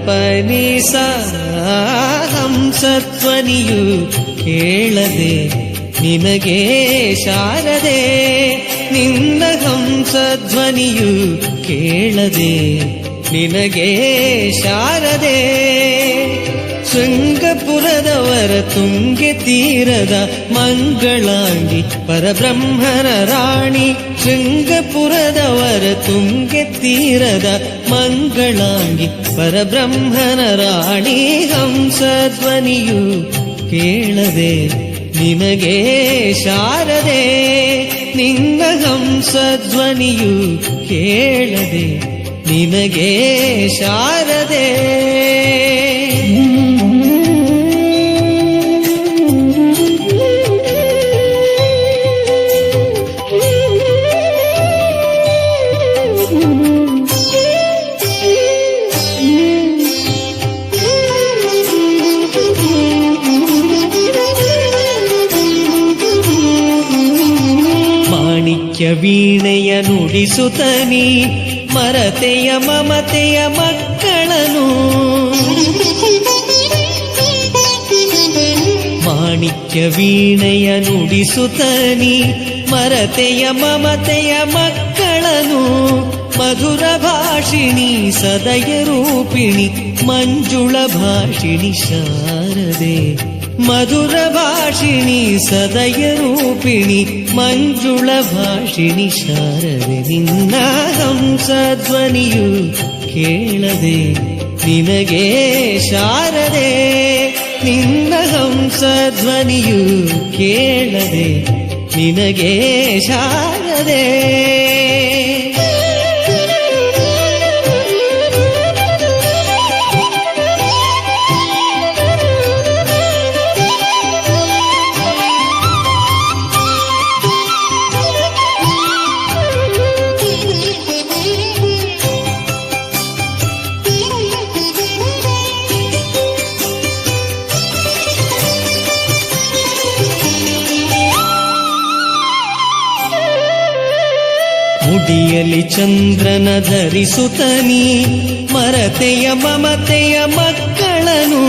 ಪನಿ ಸ ಹಂಸಧ್ವನಿಯು ಕೇಳದೆ ನಿನಗೆ ಶಾರದೆ, ನಿನ್ನ ಹಂಸಧ್ವನಿಯು ಕೇಳದೆ ನಿನಗೆ ಶಾರದೆ. ಶೃಂಗಪುರದವರ ತುಂಗೆ ತೀರದ ಮಂಗಳಾಂಗಿ ಪರಬ್ರಹ್ಮನ ರಾಣಿ, ಶೃಂಗಪುರದವರ ತುಂಗೆ ತೀರದ ಮಂಗಳಾಂಗಿ ಪರಬ್ರಹ್ಮನ ರಾಣಿ. ಹಂಸಧ್ವನಿಯು ಕೇಳದೆ ನಿನಗೆ ಶಾರದೆ, ನಿನ್ನ ಹಂಸಧ್ವನಿಯು ಕೇಳದೆ ನಿನಗೆ ಶಾರದೆ. ವೀಣೆಯ ನುಡಿಸುತ್ತನಿ ಮರತೆಯ ಮಮತೆಯ ಮಕ್ಕಳನು, ಮಾಣಿಕ್ಯ ವೀಣೆಯ ನುಡಿಸುತ್ತನಿ ಮರತೆಯ ಮಮತೆಯ ಮಕ್ಕಳನು. ಮಧುರ ಭಾಷಿಣಿ ಸದಯ ರೂಪಿಣಿ ಮಂಜುಳ ಭಾಷಿಣಿ ಶಾರದೆ, ಮಧುರ ಭಾಷಿಣಿ ಸದಯ ರೂಪಿಣಿ ಮಂಜುಳ ಭಾಷಿಣಿ ಶಾರದೆ. ನಿನ್ನ ಹಂಸಧ್ವನಿಯು ಕೇಳದೆ ನಿನಗೆ ಶಾರದೆ, ನಿನ್ನ ಹಂಸಧ್ವನಿಯು ಕೇಳದೆ ನಿನಗೆ ಶಾರದೆ. ಮುಡಿಯಲಿ ಚಂದ್ರನ ಧರಿಸುತ್ತನಿ ಮರತೆಯ ಮಮತೆಯ ಮಕ್ಕಳನು,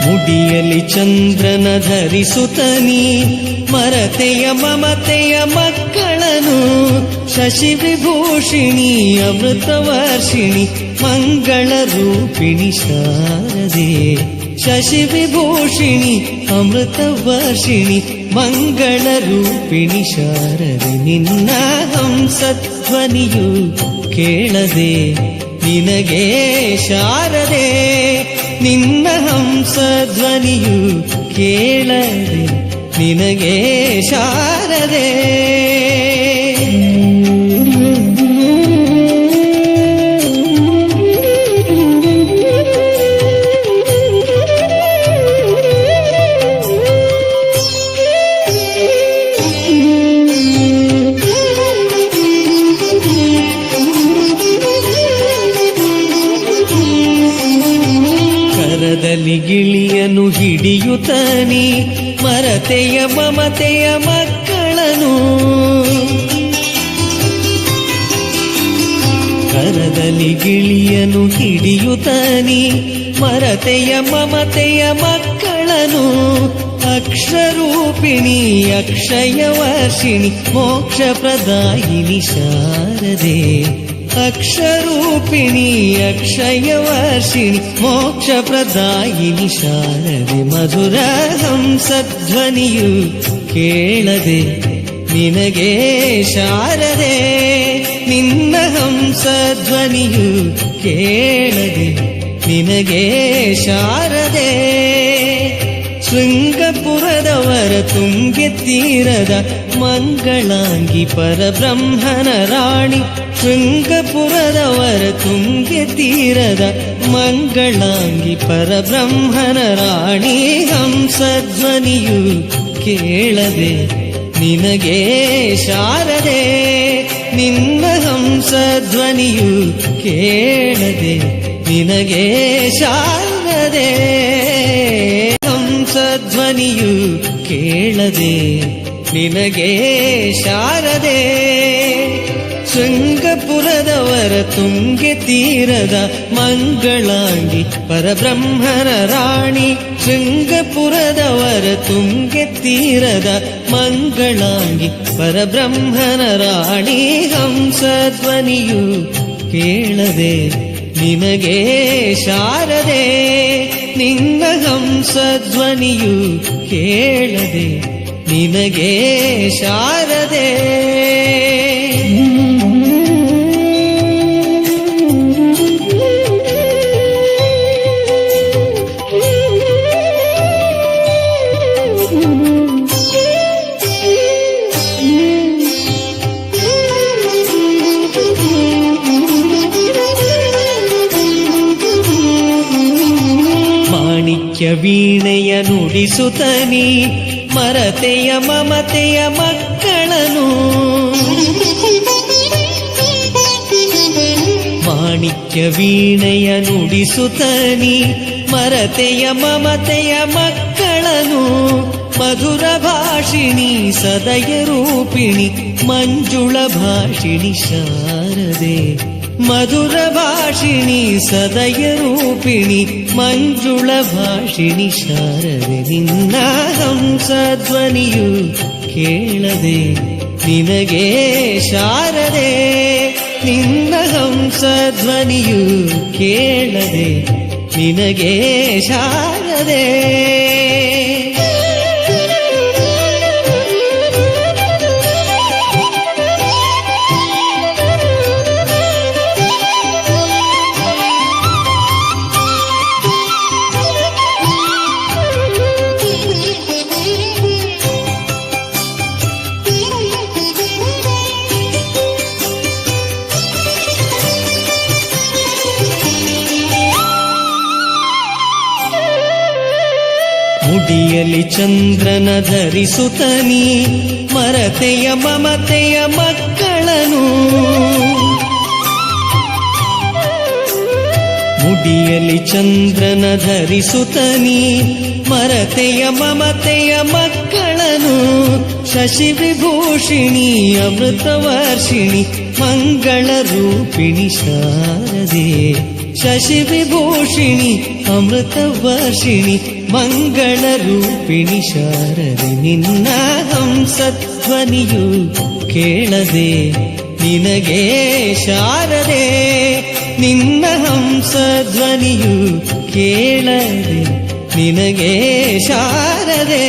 ಮುಡಿಯಲಿ ಚಂದ್ರನ ಧರಿಸುತ್ತನಿ ಮರತೆಯ ಮಮತೆಯ ಮಕ್ಕಳನು. ಶಶಿ ವಿಭೂಷಿಣಿ ಅಮೃತವರ್ಷಿಣಿ ಮಂಗಳ ರೂಪಿಣಿ ಶಾರದೆ, ಶಶಿ ವಿಭೂಷಿಣಿ ಅಮೃತವರ್ಷಿಣಿ ಮಂಗಳ ರೂಪಿಣಿ ಶಾರದೆ. ನಿನ್ನ ಹಂಸಧ್ವನಿಯು ಕೇಳದೆ ನಿನಗೆ ಶಾರದೆ, ನಿನ್ನ ಹಂಸಧ್ವನಿಯು ಕೇಳದೆ ನಿನಗೆ ಶಾರದೆ. ಕರದಲ್ಲಿ ಗಿಳಿಯನು ಹಿಡಿಯುತ್ತನಿ ಮರತೆಯ ಮಮತೆಯ ಮಕ್ಕಳನು, ಕರದಲ್ಲಿ ಗಿಳಿಯನು ಹಿಡಿಯುತ್ತನಿ ಮರತೆಯ ಮಮತೆಯ ಮಕ್ಕಳನು. ಅಕ್ಷರೂಪಿಣಿ ಅಕ್ಷಯವರ್ಷಿಣಿ ಮೋಕ್ಷ ಪ್ರದಾಯಿನಿ ಶಾರದೆ, ಅಕ್ಷರೂಪಿಣಿ ಅಕ್ಷಯವರ್ಷಿಣಿ ಮೋಕ್ಷ ಪ್ರದಾಯಿನಿ ಶಾರದೆ. ಮಧುರ ಹಂಸಧ್ವನಿಯು ಕೇಳದೆ ನಿನಗೆ ಶಾರದೆ, ನಿನ್ನ ಹಂಸಧ್ವನಿಯು ಕೇಳದೆ ನಿನಗೆ ಶಾರದೆ. ಶೃಂಗಪುರದವರ ತುಂಗೆ ತೀರದ ಮಂಗಳಾಂಗಿ ಪರಬ್ರಹ್ಮನ ರಾಣಿ, ಶೃಂಗಪುರದವರ ತುಂಗೆ ತೀರದ ಮಂಗಳಾಂಗಿ ಪರಬ್ರಹ್ಮನ ರಾಣಿ. ಹಂಸಧ್ವನಿಯು ಕೇಳದೆ ನಿನಗೆ ಶಾರದೆ, ನಿನ್ನ ಹಂಸಧ್ವನಿಯು ಕೇಳದೆ ನಿನಗೆ ಶಾರದೆ. ಹಂಸಧ್ವನಿಯು ಕೇಳದೆ ನಿನಗೆ ಶಾರದೆ, ಶೃಂಗಪುರದವರ ತುಂಗೆ ತೀರದ ಮಂಗಳಾಂಗಿ ಪರಬ್ರಹ್ಮನ ರಾಣಿ. ಶೃಂಗಪುರದವರ ತುಂಗೆ ತೀರದ ಮಂಗಳಾಂಗಿ ಪರಬ್ರಹ್ಮನ ರಾಣಿ. ಹಂಸಧ್ವನಿಯು ಕೇಳದೆ ನಿನಗೆ ಶಾರದೆ, ನಿನ್ನ ಹಂಸಧ್ವನಿಯು ಕೇಳದೆ ನಿನಗೆ ಶಾರದೆ. ಮಾಣಿಕ್ಯ ವೀಣೆಯ ನುಡಿಸುತ್ತನಿ ಮರತೆಯ ಮಮತೆಯ ಮಕ್ಕಳನು. ಮಾಣಿಕ್ಯ ವೀಣೆಯ ನುಡಿಸುತ್ತನಿ ಮರತೆಯ ಮಮತೆಯ ಮಕ್ಕಳನು. ಮಧುರ ಭಾಷಿಣಿ ಸದಯ ರೂಪಿಣಿ ಮಂಜುಳ ಭಾಷಿಣಿ ಶಾರದೆ. ಮಧುರ ಭಾಷಿಣಿ ಸದಯ ರೂಪಿಣಿ ಮಂಜುಳ ಭಾಷಿಣಿ ಶಾರದೆ. ನಿನ್ನ ಹಂಸಧ್ವನಿಯು ಕೇಳದೆ ನಿನಗೆ ಶಾರದೆ, ನಿನ್ನ ಹಂಸಧ್ವನಿಯು ಕೇಳದೆ ನಿನಗೆ ಶಾರದೆ. ಮುಡಿಯಲಿ ಚಂದ್ರನ ಧರಿಸುತ್ತನಿ ಮರತೆಯ ಮಮತೆಯ ಮಕ್ಕಳನು. ಮುಡಿಯಲಿ ಚಂದ್ರನ ಧರಿಸುತ್ತನಿ ಮರತೆಯ ಮಮತೆಯ ಮಕ್ಕಳನು. ಶಶಿ ವಿಭೂಷಿಣಿ ಅಮೃತವರ್ಷಿಣಿ ಮಂಗಳ ರೂಪಿಣಿ ಶಾರದೆ. ಶಶಿ ವಿಭೂಷಿಣಿ ಅಮೃತವರ್ಷಿಣಿ ಮಂಗಳ ರೂಪಿಣಿ ಶಾರದೆ. ನಿನ್ನ ಹಂಸಧ್ವನಿಯು ಕೇಳದೆ ನಿನಗೆ ಶಾರದೆ, ನಿನ್ನ ಹಂಸಧ್ವನಿಯು ಕೇಳದೆ ನಿನಗೆ ಶಾರದೆ.